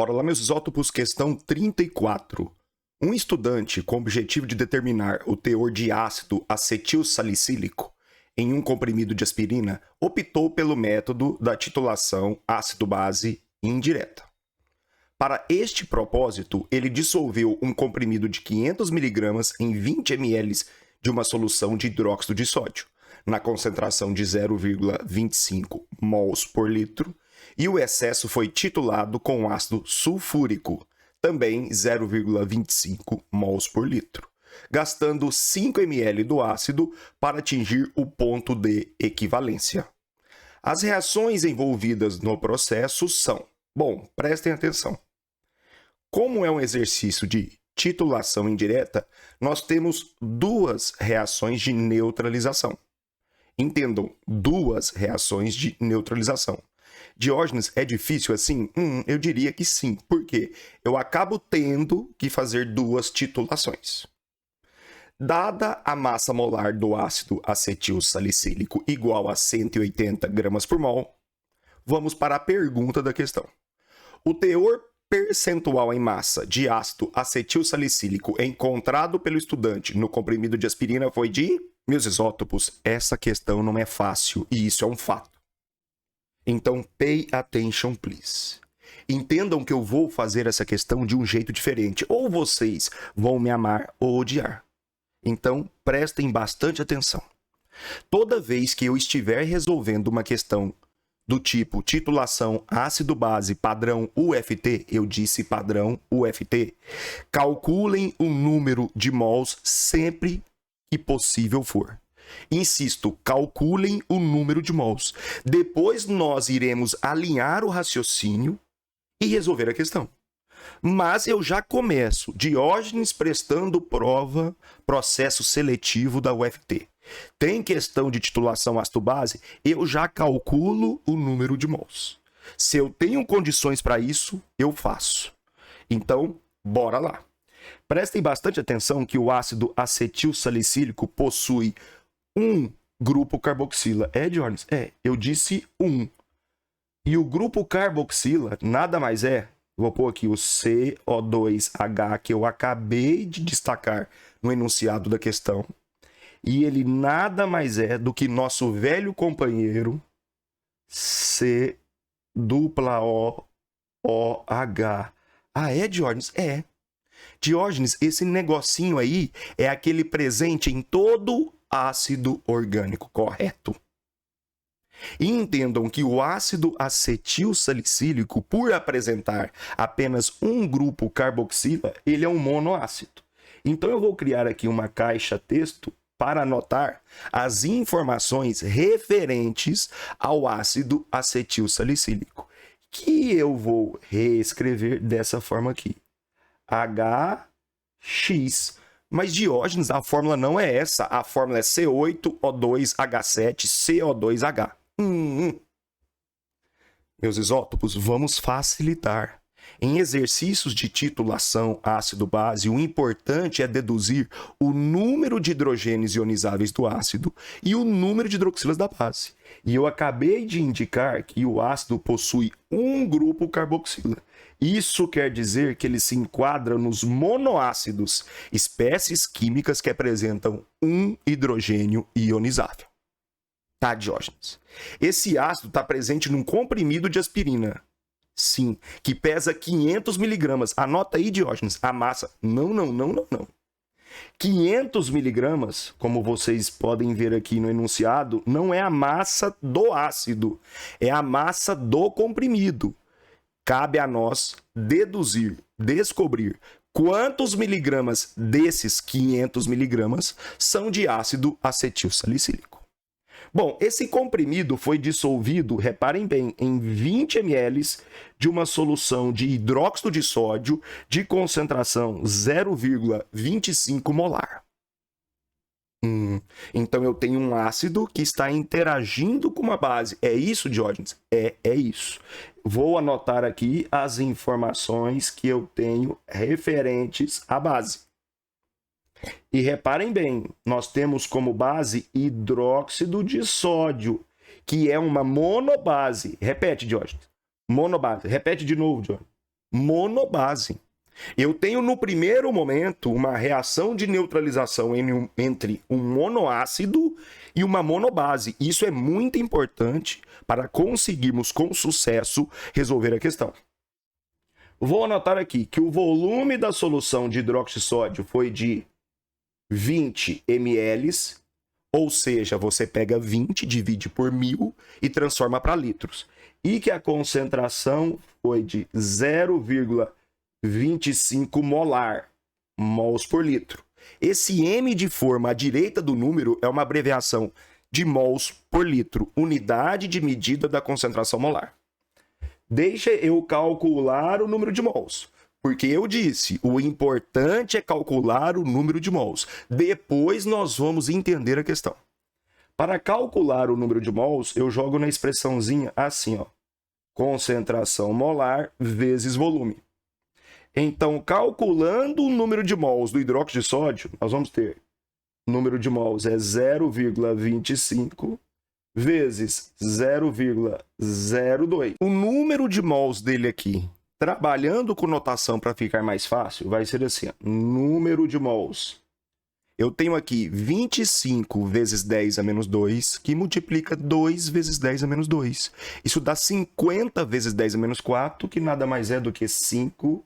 Bora lá, meus isótopos, questão 34. Um estudante com o objetivo de determinar o teor de ácido acetilsalicílico em um comprimido de aspirina optou pelo método da titulação ácido-base indireta. Para este propósito, ele dissolveu um comprimido de 500 mg em 20 ml de uma solução de hidróxido de sódio, na concentração de 0,25 mols por litro, e o excesso foi titulado com ácido sulfúrico, também 0,25 mols por litro, gastando 5 ml do ácido para atingir o ponto de equivalência. As reações envolvidas no processo são... Bom, prestem atenção. Como é um exercício de titulação indireta, nós temos duas reações de neutralização. Entendam, duas reações de neutralização. Diógenes, é difícil assim? Eu diria que sim, porque eu acabo tendo que fazer duas titulações. Dada a massa molar do ácido acetilsalicílico igual a 180 gramas por mol, vamos para a pergunta da questão. O teor percentual em massa de ácido acetilsalicílico encontrado pelo estudante no comprimido de aspirina foi de... Meus isótopos, essa questão não é fácil e isso é um fato. Então, pay attention, please. Entendam que eu vou fazer essa questão de um jeito diferente. Ou vocês vão me amar ou odiar. Então, prestem bastante atenção. Toda vez que eu estiver resolvendo uma questão do tipo titulação ácido-base padrão UFT, eu disse padrão UFT, calculem o número de mols sempre que possível for. Insisto, calculem o número de mols. Depois nós iremos alinhar o raciocínio e resolver a questão. Mas eu já começo. Diógenes prestando prova, processo seletivo da UFT. Tem questão de titulação ácido-base, eu já calculo o número de mols. Se eu tenho condições para isso, eu faço. Então, bora lá. Prestem bastante atenção que o ácido acetilsalicílico possui um grupo carboxila. Diógenes? Eu disse um. E o grupo carboxila nada mais é, vou pôr aqui o CO2H que eu acabei de destacar no enunciado da questão. E ele nada mais é do que nosso velho companheiro C-O-O-H. Diógenes? Diógenes, esse negocinho aí é aquele presente em todo ácido orgânico, correto? E entendam que o ácido acetilsalicílico, por apresentar apenas um grupo carboxila, ele é um monoácido. Então eu vou criar aqui uma caixa texto para anotar as informações referentes ao ácido acetilsalicílico, que eu vou reescrever dessa forma aqui. HX. Mas Diógenes, a fórmula não é essa. A fórmula é C8O2H7CO2H. Meus isótopos, vamos facilitar. Em exercícios de titulação ácido-base, o importante é deduzir o número de hidrogênios ionizáveis do ácido e o número de hidroxilas da base. E eu acabei de indicar que o ácido possui um grupo carboxila. Isso quer dizer que ele se enquadra nos monoácidos, espécies químicas que apresentam um hidrogênio ionizável. Tá, Diógenes? Esse ácido está presente num comprimido de aspirina. Sim, que pesa 500 miligramas. Anota aí, Diógenes, a massa. Não. 500 miligramas, como vocês podem ver aqui no enunciado, não é a massa do ácido, é a massa do comprimido. Cabe a nós deduzir, descobrir quantos miligramas desses 500 miligramas são de ácido acetilsalicílico. Bom, esse comprimido foi dissolvido, reparem bem, em 20 ml de uma solução de hidróxido de sódio de concentração 0,25 molar. Então eu tenho um ácido que está interagindo com uma base. É isso, Diógenes? É isso. Vou anotar aqui as informações que eu tenho referentes à base. E reparem bem, nós temos como base hidróxido de sódio, que é uma monobase. Repete, Diógenes. Monobase. Repete de novo, Diógenes. monobase. Eu tenho no primeiro momento uma reação de neutralização entre um monoácido e uma monobase. Isso é muito importante para conseguirmos com sucesso resolver a questão. Vou anotar aqui que o volume da solução de hidróxido de sódio foi de 20 ml, ou seja, você pega 20, divide por 1000 e transforma para litros. E que a concentração foi de 0,25 mols por litro. Esse M de forma à direita do número é uma abreviação de mols por litro, unidade de medida da concentração molar. Deixa eu calcular o número de mols, porque eu disse, o importante é calcular o número de mols. Depois nós vamos entender a questão. Para calcular o número de mols, eu jogo na expressãozinha assim, ó, concentração molar vezes volume. Então, calculando o número de mols do hidróxido de sódio, nós vamos ter o número de mols é 0,25 vezes 0,02. O número de mols dele aqui, trabalhando com notação para ficar mais fácil, vai ser assim, ó, número de mols. Eu tenho aqui 25 vezes 10 a menos 2, que multiplica 2 vezes 10 a menos 2. Isso dá 50 vezes 10 a menos 4, que nada mais é do que 5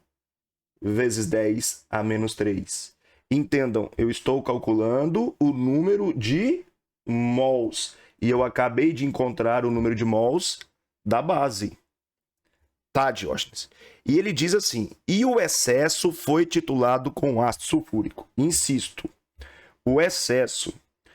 vezes 10 a menos 3. Entendam, eu estou calculando o número de mols. E eu acabei de encontrar o número de mols da base. Tá, Diógenes? E ele diz assim, e o excesso foi titulado com ácido sulfúrico. Insisto, o excesso.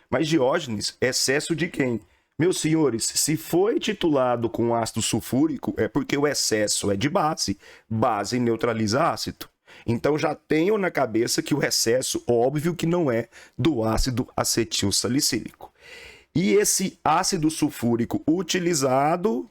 Mas, Diógenes, excesso de quem? Meus senhores, se foi titulado com ácido sulfúrico, é porque o excesso é de base. Base neutraliza ácido. Então, já tenho na cabeça que o excesso, óbvio que não é do ácido acetil salicílico. E esse ácido sulfúrico utilizado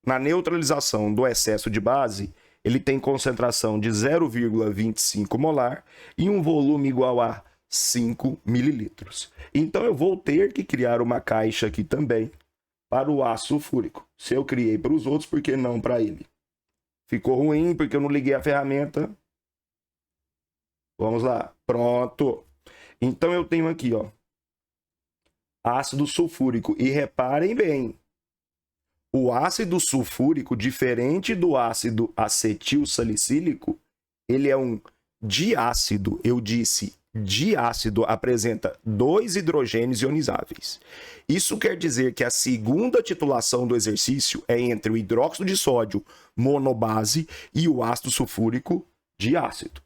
na neutralização do excesso de base, ele tem concentração de 0,25 molar e um volume igual a 5 mililitros. Então eu vou ter que criar uma caixa aqui também para o ácido sulfúrico. Se eu criei para os outros, por que não para ele? Ficou ruim porque eu não liguei a ferramenta. Vamos lá. Pronto. Então eu tenho aqui, ó, ácido sulfúrico. E reparem bem, o ácido sulfúrico, diferente do ácido acetil salicílico, ele é um diácido. Eu disse diácido, apresenta 2 hidrogênios ionizáveis. Isso quer dizer que a segunda titulação do exercício é entre o hidróxido de sódio monobase e o ácido sulfúrico diácido.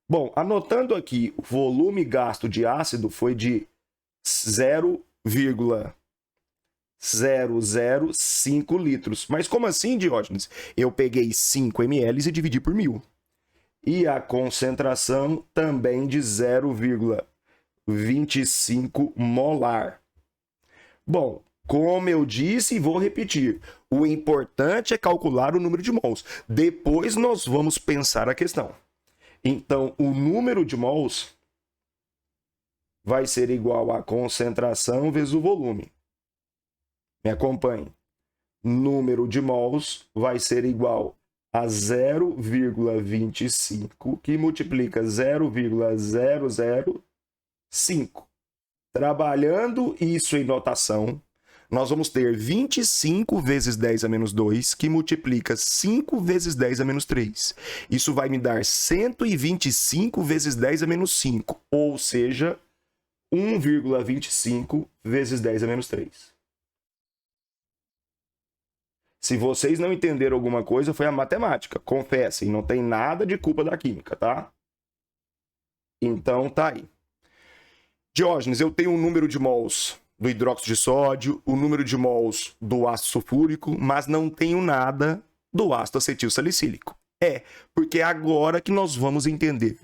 Bom, anotando aqui, o volume gasto de ácido foi de 0,005 litros. Mas como assim, Diógenes? Eu peguei 5 ml e dividi por 1000. E a concentração também de 0,25 molar. Bom, como eu disse e vou repetir, o importante é calcular o número de mols. Depois nós vamos pensar a questão. Então, o número de mols vai ser igual à concentração vezes o volume. Me acompanhe. Número de mols vai ser igual a 0,25, que multiplica 0,005. Trabalhando isso em notação, nós vamos ter 25 vezes 10 a menos 2, que multiplica 5 vezes 10 a menos 3. Isso vai me dar 125 vezes 10 a menos 5, ou seja, 1,25 vezes 10 a menos 3. Se vocês não entenderam alguma coisa, foi a matemática. Confessem, não tem nada de culpa da química, tá? Então, tá aí. Diógenes, eu tenho um número de mols do hidróxido de sódio, o número de mols do ácido sulfúrico, mas não tenho nada do ácido acetil salicílico. Porque é agora que nós vamos entender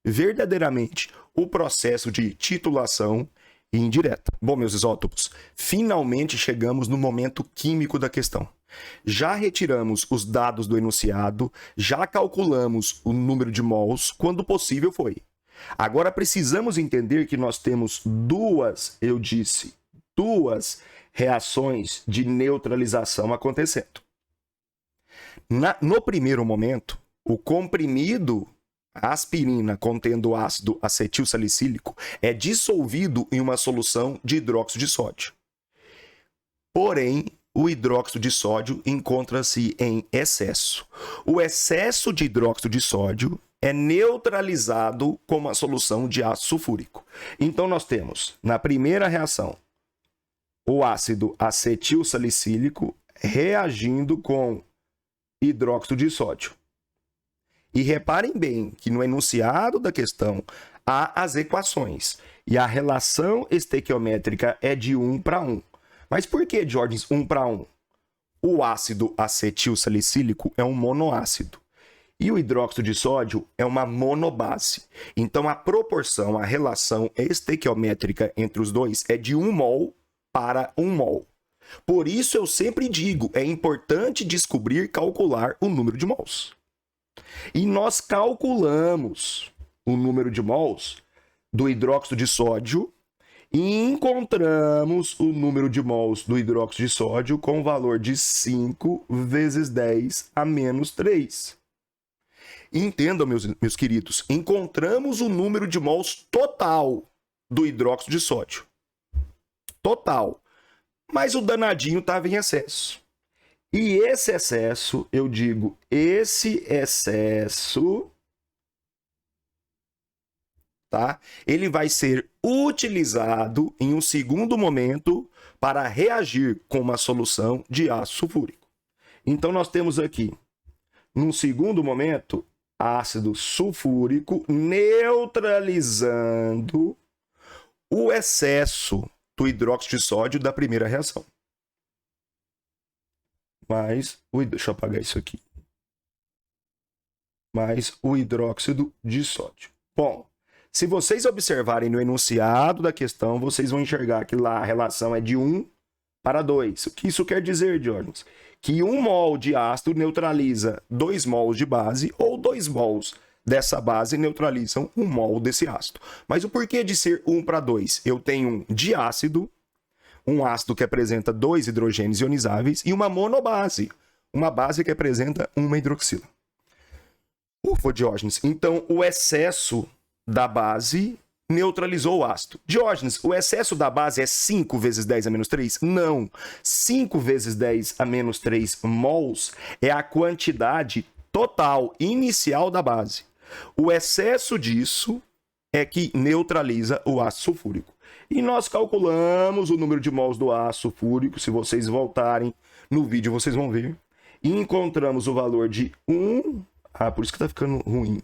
verdadeiramente o processo de titulação indireta. Bom, meus isótopos, finalmente chegamos no momento químico da questão. Já retiramos os dados do enunciado, já calculamos o número de mols, quando possível foi. Agora precisamos entender que nós temos duas reações de neutralização acontecendo. No primeiro momento, O comprimido, a aspirina contendo ácido acetilsalicílico, é dissolvido em uma solução de hidróxido de sódio. Porém, o hidróxido de sódio encontra-se em excesso. O excesso de hidróxido de sódio é neutralizado com uma solução de ácido sulfúrico. Então, nós temos, na primeira reação, o ácido acetilsalicílico reagindo com hidróxido de sódio. E reparem bem que no enunciado da questão há as equações. E a relação estequiométrica é de 1 para 1. Mas por que, Diógenes, 1 para 1? O ácido acetilsalicílico é um monoácido. E o hidróxido de sódio é uma monobase. Então, a proporção, a relação estequiométrica entre os dois é de 1 mol para 1 mol. Por isso, eu sempre digo, é importante descobrir e calcular o número de mols. E nós calculamos o número de mols do hidróxido de sódio e encontramos o número de mols do hidróxido de sódio com o valor de 5 vezes 10 a menos 3. Entendam, meus queridos, encontramos o número de mols total do hidróxido de sódio. Total. Mas o danadinho estava em excesso. E esse excesso, eu digo, esse excesso, tá? Ele vai ser utilizado em um segundo momento para reagir com uma solução de ácido sulfúrico. Então, nós temos aqui, num segundo momento, ácido sulfúrico neutralizando o excesso do hidróxido de sódio da primeira reação. Deixa eu apagar isso aqui. Mais o hidróxido de sódio. Bom, se vocês observarem no enunciado da questão, vocês vão enxergar que lá a relação é de 1 para 2. O que isso quer dizer, Diógenes? Que 1 mol de ácido neutraliza 2 mols de base, ou 2 mols dessa base neutralizam 1 mol desse ácido. Mas o porquê de ser 1 para 2? Eu tenho um diácido, um ácido que apresenta 2 hidrogênios ionizáveis, e uma monobase, uma base que apresenta uma hidroxila. Ufa, Diógenes. Então, o excesso da base neutralizou o ácido. Diógenes, o excesso da base é 5 vezes 10 a menos 3? Não. 5 vezes 10 a menos 3 mols é a quantidade total inicial da base. O excesso disso é que neutraliza o ácido sulfúrico. E nós calculamos o número de mols do ácido sulfúrico. Se vocês voltarem no vídeo, vocês vão ver. E encontramos o valor de 1... por isso que tá ficando ruim.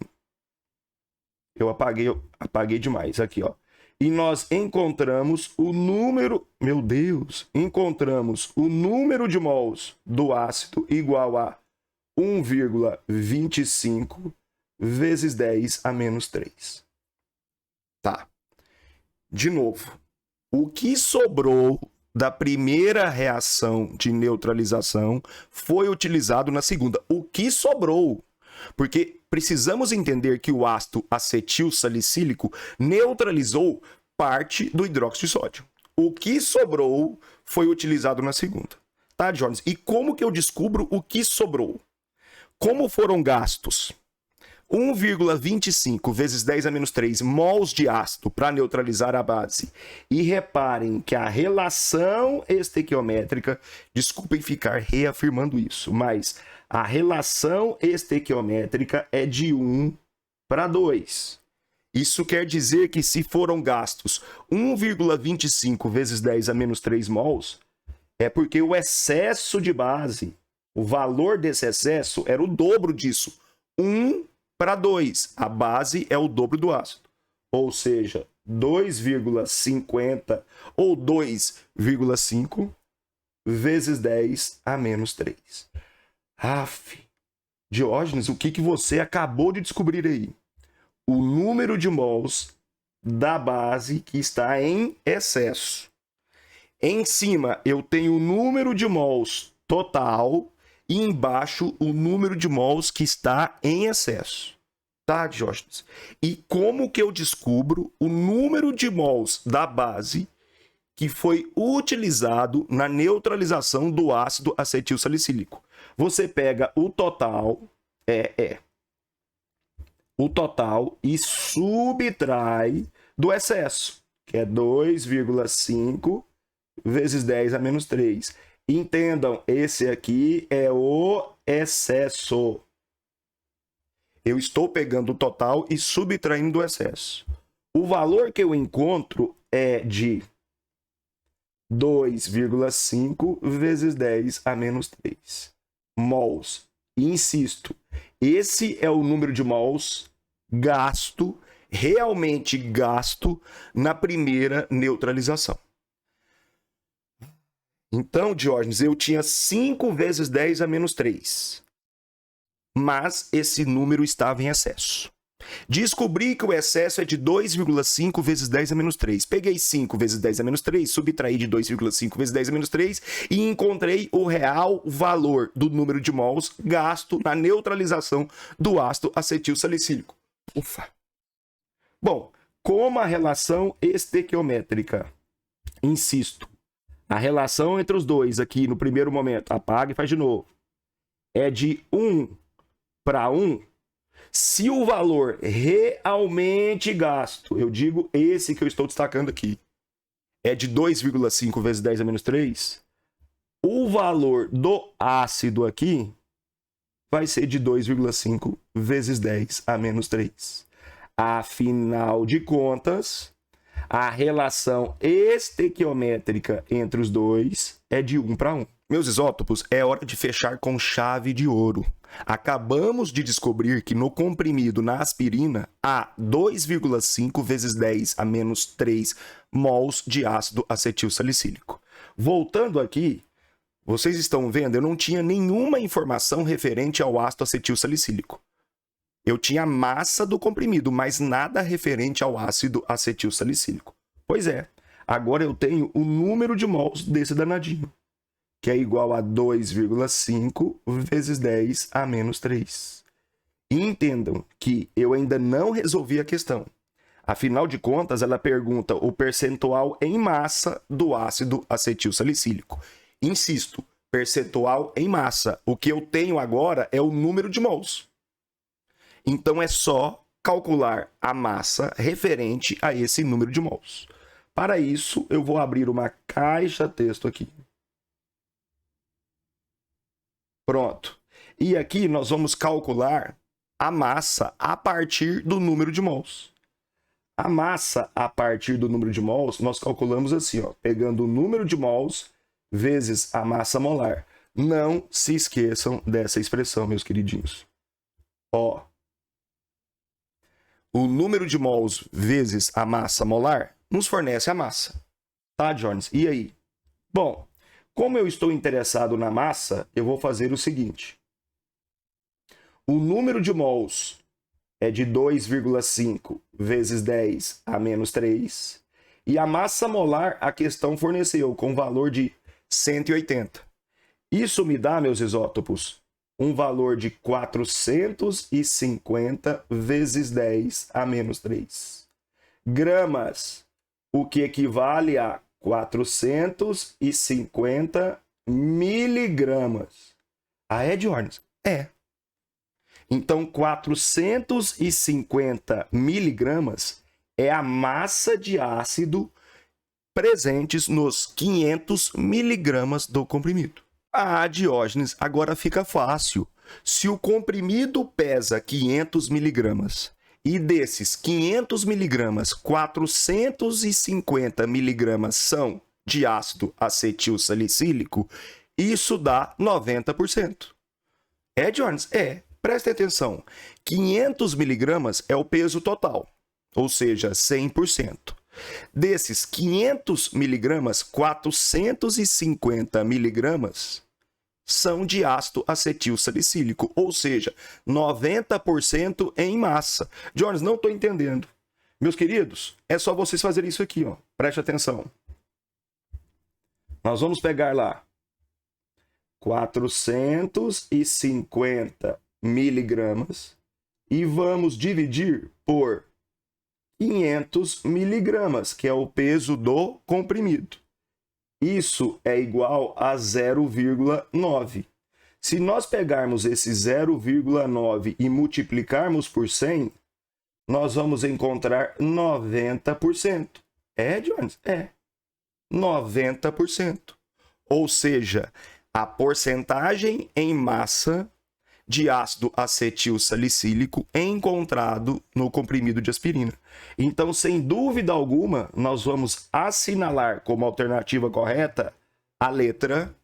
Eu apaguei demais aqui, ó. E nós encontramos o número... Meu Deus! Encontramos o número de mols do ácido igual a 1,25 vezes 10 a menos 3. Tá. De novo, o que sobrou da primeira reação de neutralização foi utilizado na segunda. O que sobrou? Porque precisamos entender que o ácido acetilsalicílico neutralizou parte do hidróxido de sódio. O que sobrou foi utilizado na segunda. Tá, Jones? E como que eu descubro o que sobrou? Como foram gastos 1,25 vezes 10 a menos 3 mols de ácido para neutralizar a base. E reparem que a relação estequiométrica, desculpem ficar reafirmando isso, mas a relação estequiométrica é de 1 para 2. Isso quer dizer que se foram gastos 1,25 vezes 10 a menos 3 mols, é porque o excesso de base, o valor desse excesso era o dobro disso. 1 para 2. A base é o dobro do ácido. Ou seja, 2,50 ou 2,5 vezes 10 a menos 3. Diógenes, o que você acabou de descobrir aí? O número de mols da base que está em excesso. Em cima, eu tenho o número de mols total e embaixo o número de mols que está em excesso. Tá, Diógenes? E como que eu descubro o número de mols da base que foi utilizado na neutralização do ácido acetilsalicílico? Você pega o total, o total e subtrai do excesso, que é 2,5 vezes 10 a menos 3. Entendam, esse aqui é o excesso. Eu estou pegando o total e subtraindo do excesso. O valor que eu encontro é de 2,5 vezes 10 a menos 3 mols. E insisto, esse é o número de mols gasto, realmente gasto, na primeira neutralização. Então, Diógenes, eu tinha 5 vezes 10 a menos 3. Mas esse número estava em excesso. Descobri que o excesso é de 2,5 vezes 10 a menos 3. Peguei 5 vezes 10 a menos 3, subtraí de 2,5 vezes 10 a menos 3 e encontrei o real valor do número de mols gasto na neutralização do ácido acetil salicílico. Ufa! Bom, como a relação estequiométrica, insisto, a relação entre os dois aqui no primeiro momento, apaga e faz de novo, é de 1 para 1, se o valor realmente gasto, eu digo esse que eu estou destacando aqui, é de 2,5 vezes 10 a menos 3, o valor do ácido aqui vai ser de 2,5 vezes 10 a menos 3. Afinal de contas, a relação estequiométrica entre os dois é de 1 para 1. Meus isótopos, é hora de fechar com chave de ouro. Acabamos de descobrir que no comprimido na aspirina há 2,5 vezes 10 a menos 3 mols de ácido acetil salicílico. Voltando aqui, vocês estão vendo, eu não tinha nenhuma informação referente ao ácido acetil salicílico. Eu tinha a massa do comprimido, mas nada referente ao ácido acetil salicílico. Pois é, agora eu tenho o número de mols desse danadinho, que é igual a 2,5 vezes 10 a menos 3. E entendam que eu ainda não resolvi a questão. Afinal de contas, ela pergunta o percentual em massa do ácido acetil salicílico. Insisto, percentual em massa. O que eu tenho agora é o número de mols. Então é só calcular a massa referente a esse número de mols. Para isso, eu vou abrir uma caixa texto aqui. Pronto. E aqui nós vamos calcular a massa a partir do número de mols. A massa a partir do número de mols, nós calculamos assim, ó, pegando o número de mols vezes a massa molar. Não se esqueçam dessa expressão, meus queridinhos. Ó, o número de mols vezes a massa molar nos fornece a massa. Tá, Jones? E aí? Bom, como eu estou interessado na massa, eu vou fazer o seguinte. O número de mols é de 2,5 vezes 10 a menos 3. E a massa molar a questão forneceu com valor de 180. Isso me dá, meus isótopos, um valor de 450 vezes 10 a menos 3 gramas, o que equivale a 450 miligramas. Ah, é, Diógenes? É. Então, 450 miligramas é a massa de ácido presentes nos 500 miligramas do comprimido. Ah, Diógenes, agora fica fácil. Se o comprimido pesa 500 miligramas e desses 500 miligramas, 450 miligramas são de ácido acetil salicílico, isso dá 90%. É, Diógenes? É. Preste atenção. 500 miligramas é o peso total, ou seja, 100%. Desses 500 miligramas, 450 miligramas são de ácido acetil salicílico, ou seja, 90% em massa. Jones, não estou entendendo. Meus queridos, é só vocês fazerem isso aqui, ó. Preste atenção. Nós vamos pegar lá 450 miligramas e vamos dividir por 500 miligramas, que é o peso do comprimido. Isso é igual a 0,9. Se nós pegarmos esse 0,9 e multiplicarmos por 100, nós vamos encontrar 90%. É, Jones? É. 90%. Ou seja, a porcentagem em massa de ácido acetil salicílico encontrado no comprimido de aspirina. Então, sem dúvida alguma, nós vamos assinalar como alternativa correta a letra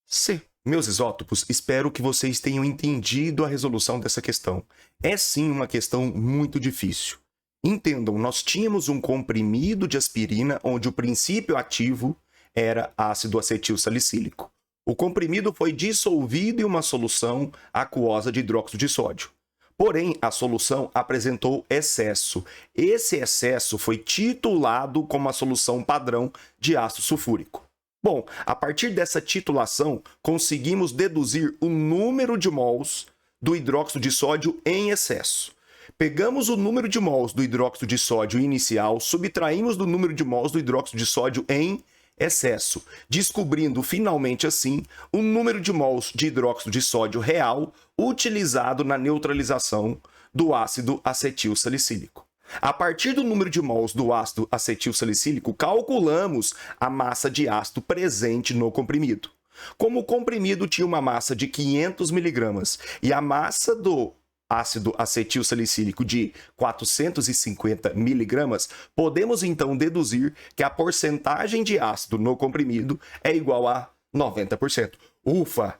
C. Meus isótopos, espero que vocês tenham entendido a resolução dessa questão. É sim uma questão muito difícil. Entendam, nós tínhamos um comprimido de aspirina onde o princípio ativo era ácido acetil salicílico. O comprimido foi dissolvido em uma solução aquosa de hidróxido de sódio. Porém, a solução apresentou excesso. Esse excesso foi titulado como a solução padrão de ácido sulfúrico. Bom, a partir dessa titulação, conseguimos deduzir o número de mols do hidróxido de sódio em excesso. Pegamos o número de mols do hidróxido de sódio inicial, subtraímos do número de mols do hidróxido de sódio em excesso, descobrindo finalmente assim o número de mols de hidróxido de sódio real utilizado na neutralização do ácido acetil salicílico. A partir do número de mols do ácido acetil salicílico, calculamos a massa de ácido presente no comprimido. Como o comprimido tinha uma massa de 500 miligramas e a massa do ácido acetil salicílico de 450 miligramas, podemos então deduzir que a porcentagem de ácido no comprimido é igual a 90%. Ufa!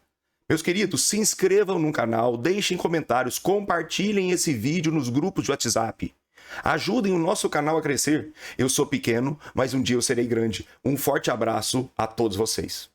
Meus queridos, se inscrevam no canal, deixem comentários, compartilhem esse vídeo nos grupos de WhatsApp. Ajudem o nosso canal a crescer. Eu sou pequeno, mas um dia eu serei grande. Um forte abraço a todos vocês.